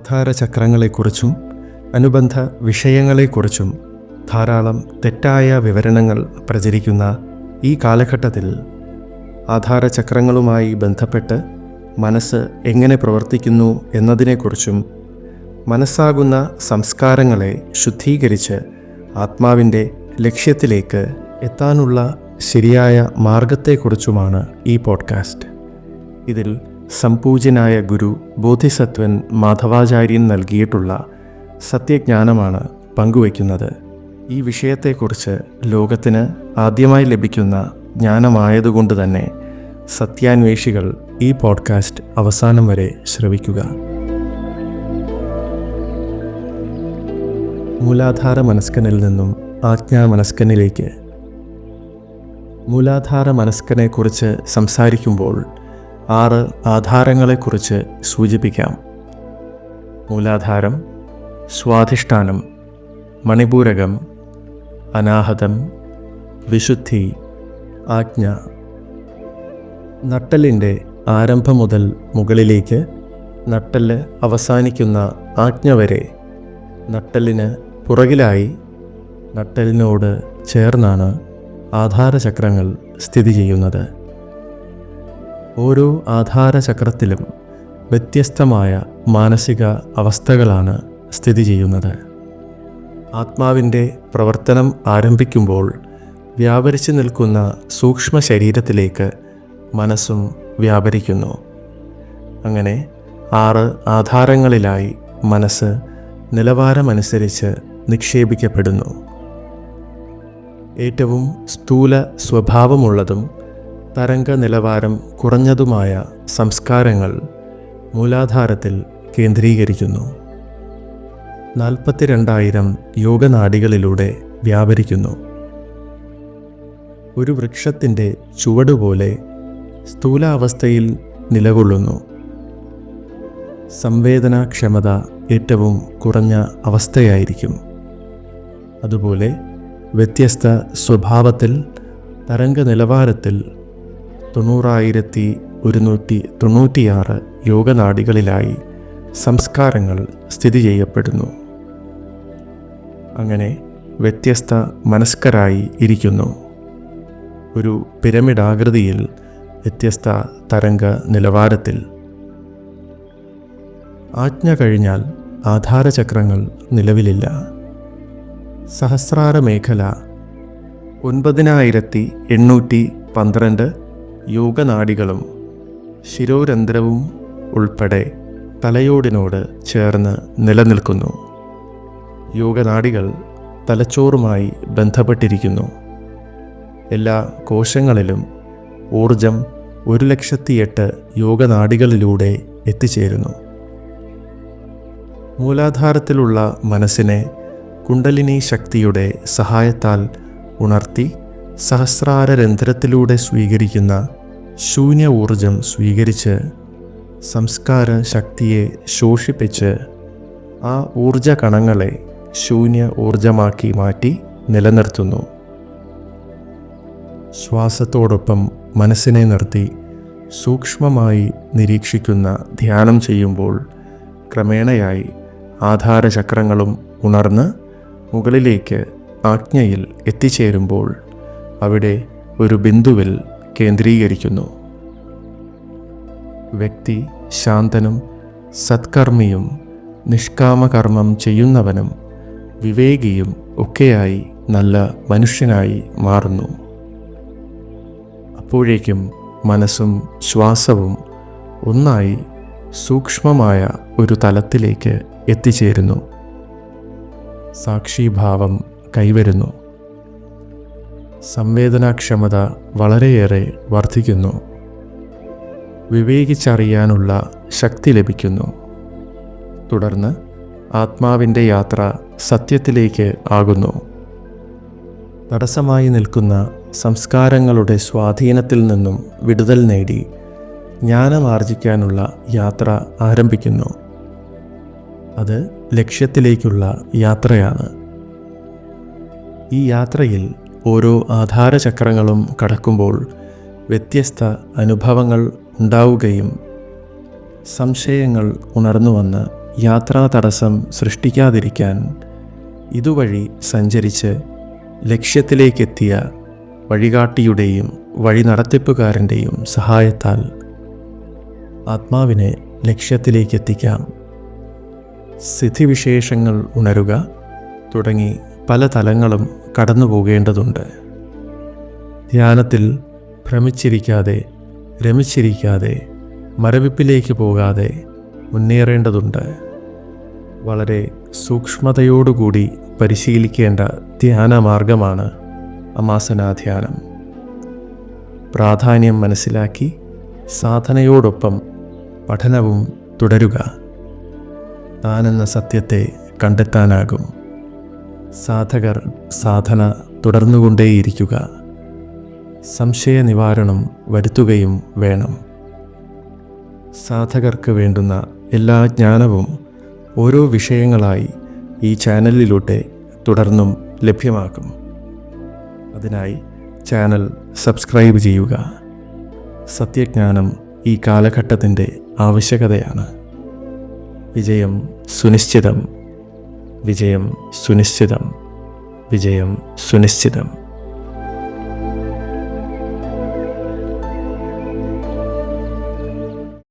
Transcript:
ആധാരചക്രങ്ങളെക്കുറിച്ചും അനുബന്ധ വിഷയങ്ങളെക്കുറിച്ചും ധാരാളം തെറ്റായ വിവരണങ്ങൾ പ്രചരിക്കുന്ന ഈ കാലഘട്ടത്തിൽ ആധാരചക്രങ്ങളുമായി ബന്ധപ്പെട്ട് മനസ്സ് എങ്ങനെ പ്രവർത്തിക്കുന്നു എന്നതിനെക്കുറിച്ചും മനസ്സാകുന്ന സംസ്കാരങ്ങളെ ശുദ്ധീകരിച്ച് ആത്മാവിൻ്റെ ലക്ഷ്യത്തിലേക്ക് എത്താനുള്ള ശരിയായ മാർഗത്തെക്കുറിച്ചുമാണ് ഈ പോഡ്കാസ്റ്റ്. ഇതിൽ സംപൂജ്യനായ ഗുരു ബോധിസത്വൻ മാധവാചാര്യൻ നൽകിയിട്ടുള്ള സത്യജ്ഞാനമാണ് പങ്കുവയ്ക്കുന്നത്. ഈ വിഷയത്തെക്കുറിച്ച് ലോകത്തിന് ആദ്യമായി ലഭിക്കുന്ന ജ്ഞാനമായതുകൊണ്ട് തന്നെ സത്യാന്വേഷികൾ ഈ പോഡ്കാസ്റ്റ് അവസാനം വരെ ശ്രവിക്കുക. മൂലാധാര മനസ്കനിൽ നിന്നും ആജ്ഞാമനസ്കനിലേക്ക്. മൂലാധാര മനസ്കനെക്കുറിച്ച് സംസാരിക്കുമ്പോൾ 6 ആധാരങ്ങളെക്കുറിച്ച് സൂചിപ്പിക്കാം. മൂലാധാരം, സ്വാധിഷ്ഠാനം, മണിപൂരകം, അനാഹതം, വിശുദ്ധി, ആജ്ഞ. നട്ടെല്ലിൻ്റെ ആരംഭം മുതൽ മുകളിലേക്ക് നട്ടെല്ല് അവസാനിക്കുന്ന ആജ്ഞ വരെ നട്ടെല്ലിന് പുറകിലായി നട്ടെല്ലിനോട് ചേർന്നാണ് ആധാരചക്രങ്ങൾ സ്ഥിതി ചെയ്യുന്നത്. ഓരോ ആധാരചക്രത്തിലും വ്യത്യസ്തമായ മാനസിക അവസ്ഥകളാണ് സ്ഥിതി ചെയ്യുന്നത്. ആത്മാവിൻ്റെ പ്രവർത്തനം ആരംഭിക്കുമ്പോൾ വ്യാപരിച്ചു നിൽക്കുന്ന സൂക്ഷ്മ ശരീരത്തിലേക്ക് മനസ്സും വ്യാപരിക്കുന്നു. അങ്ങനെ 6 ആധാരങ്ങളിലായി മനസ്സ് നിലവാരമനുസരിച്ച് നിക്ഷേപിക്കപ്പെടുന്നു. ഏറ്റവും സ്ഥൂല സ്വഭാവമുള്ളതും തരംഗ നിലവാരം കുറഞ്ഞതുമായ സംസ്കാരങ്ങൾ മൂലാധാരത്തിൽ കേന്ദ്രീകരിക്കുന്നു. 42,000 യോഗനാഡികളിലൂടെ വ്യാപരിക്കുന്നു. ഒരു വൃക്ഷത്തിൻ്റെ ചുവടുപോലെ സ്ഥൂലാവസ്ഥയിൽ നിലകൊള്ളുന്നു. സംവേദനാക്ഷമത ഏറ്റവും കുറഞ്ഞ അവസ്ഥയായിരിക്കും. അതുപോലെ വ്യത്യസ്ത സ്വഭാവത്തിൽ തരംഗ നിലവാരത്തിൽ 90,196 യോഗനാഡികളിലായി സംസ്കാരങ്ങൾ സ്ഥിതി ചെയ്യപ്പെടുന്നു. അങ്ങനെ വ്യത്യസ്ത മനസ്കരായി ഇരിക്കുന്നു. ഒരു പിരമിഡാകൃതിയിൽ വ്യത്യസ്ത തരംഗ നിലവാരത്തിൽ. ആജ്ഞ കഴിഞ്ഞാൽ ആധാരചക്രങ്ങൾ നിലവിലില്ല. സഹസ്രാര മേഖല 9,812 യോഗനാഡികളും ശിരോരന്ധ്രവും ഉൾപ്പെടെ തലയോടിനോട് ചേർന്ന് നിലനിൽക്കുന്നു. യോഗനാഡികൾ തലച്ചോറുമായി ബന്ധപ്പെട്ടിരിക്കുന്നു. എല്ലാ കോശങ്ങളിലും ഊർജം 1,08,000 യോഗനാഡികളിലൂടെ എത്തിച്ചേരുന്നു. മൂലാധാരത്തിലുള്ള മനസ്സിനെ കുണ്ടലിനി ശക്തിയുടെ സഹായത്താൽ ഉണർത്തി സഹസ്രാരരന്ധ്രത്തിലൂടെ സ്വീകരിക്കുന്ന ശൂന്യ ഊർജം സ്വീകരിച്ച് സംസ്കാര ശക്തിയെ ശോഷിപ്പിച്ച് ആ ഊർജ കണങ്ങളെ ശൂന്യ ഊർജമാക്കി മാറ്റി നിലനിർത്തുന്നു. ശ്വാസത്തോടൊപ്പം മനസ്സിനെ നിർത്തി സൂക്ഷ്മമായി നിരീക്ഷിക്കുന്ന ധ്യാനം ചെയ്യുമ്പോൾ ക്രമേണയായി ആധാരചക്രങ്ങളും ഉണർന്ന് മുകളിലേക്ക് ആജ്ഞയിൽ എത്തിച്ചേരുമ്പോൾ അവിടെ ഒരു ബിന്ദുവിൽ കേന്ദ്രീകരിക്കുന്നു. വ്യക്തി ശാന്തനും സത്കർമ്മിയും നിഷ്കാമകർമ്മം ചെയ്യുന്നവനും വിവേകിയും ഒക്കെയായി നല്ല മനുഷ്യനായി മാറുന്നു. അപ്പോഴേക്കും മനസ്സും ശ്വാസവും ഒന്നായി സൂക്ഷ്മമായ ഒരു തലത്തിലേക്ക് എത്തിച്ചേരുന്നു. സാക്ഷിഭാവം കൈവരുന്നു. സംവേദനാക്ഷമത വളരെയേറെ വർദ്ധിക്കുന്നു. വിവേകിച്ചറിയാനുള്ള ശക്തി ലഭിക്കുന്നു. തുടർന്ന് ആത്മാവിൻ്റെ യാത്ര സത്യത്തിലേക്ക് ആകുന്നു. തടസ്സമായി നിൽക്കുന്ന സംസ്കാരങ്ങളുടെ സ്വാധീനത്തിൽ നിന്നും വിടുതൽ നേടി ജ്ഞാനമാർജിക്കാനുള്ള യാത്ര ആരംഭിക്കുന്നു. അത് ലക്ഷ്യത്തിലേക്കുള്ള യാത്രയാണ്. ഈ യാത്രയിൽ ഓരോ ആധാരചക്രങ്ങളും കടക്കുമ്പോൾ വ്യത്യസ്ത അനുഭവങ്ങൾ ഉണ്ടാവുകയും സംശയങ്ങൾ ഉണർന്നു വന്ന് യാത്രാ തടസ്സം സൃഷ്ടിക്കാതിരിക്കാൻ ഇതുവഴി സഞ്ചരിച്ച് ലക്ഷ്യത്തിലേക്കെത്തിയ വഴികാട്ടിയുടെയും വഴി നടത്തിപ്പുകാരൻ്റെയും സഹായത്താൽ ആത്മാവിനെ ലക്ഷ്യത്തിലേക്കെത്തിക്കാം. സ്ഥിതിവിശേഷങ്ങൾ ഉണരുക തുടങ്ങി പല തലങ്ങളും കടന്നു പോകേണ്ടതുണ്ട്. ധ്യാനത്തിൽ ഭ്രമിച്ചിരിക്കാതെ, രമിച്ചിരിക്കാതെ, മരവിപ്പിലേക്ക് പോകാതെ മുന്നേറേണ്ടതുണ്ട്. വളരെ സൂക്ഷ്മതയോടുകൂടി പരിശീലിക്കേണ്ട ധ്യാനമാർഗമാണ് അമാസനാധ്യാനം. പ്രാധാന്യം മനസ്സിലാക്കി സാധനയോടൊപ്പം പഠനവും തുടരുക. താനെന്ന സത്യത്തെ കണ്ടെത്താനാകും. സാധകർ സാധന തുടർന്നുകൊണ്ടേയിരിക്കുക. സംശയ നിവാരണം വരുത്തുകയും വേണം. സാധകർക്ക് വേണ്ടുന്ന എല്ലാ ജ്ഞാനവും ഓരോ വിഷയങ്ങളായി ഈ ചാനലിലൂടെ തുടർന്നും ലഭ്യമാക്കും. അതിനായി ചാനൽ സബ്സ്ക്രൈബ് ചെയ്യുക. സത്യജ്ഞാനം ഈ കാലഘട്ടത്തിൻ്റെ ആവശ്യകതയാണ്. വിജയം സുനിശ്ചിതം. വിജയം സുനിശ്ചിതം. വിജയം സുനിശ്ചിതം.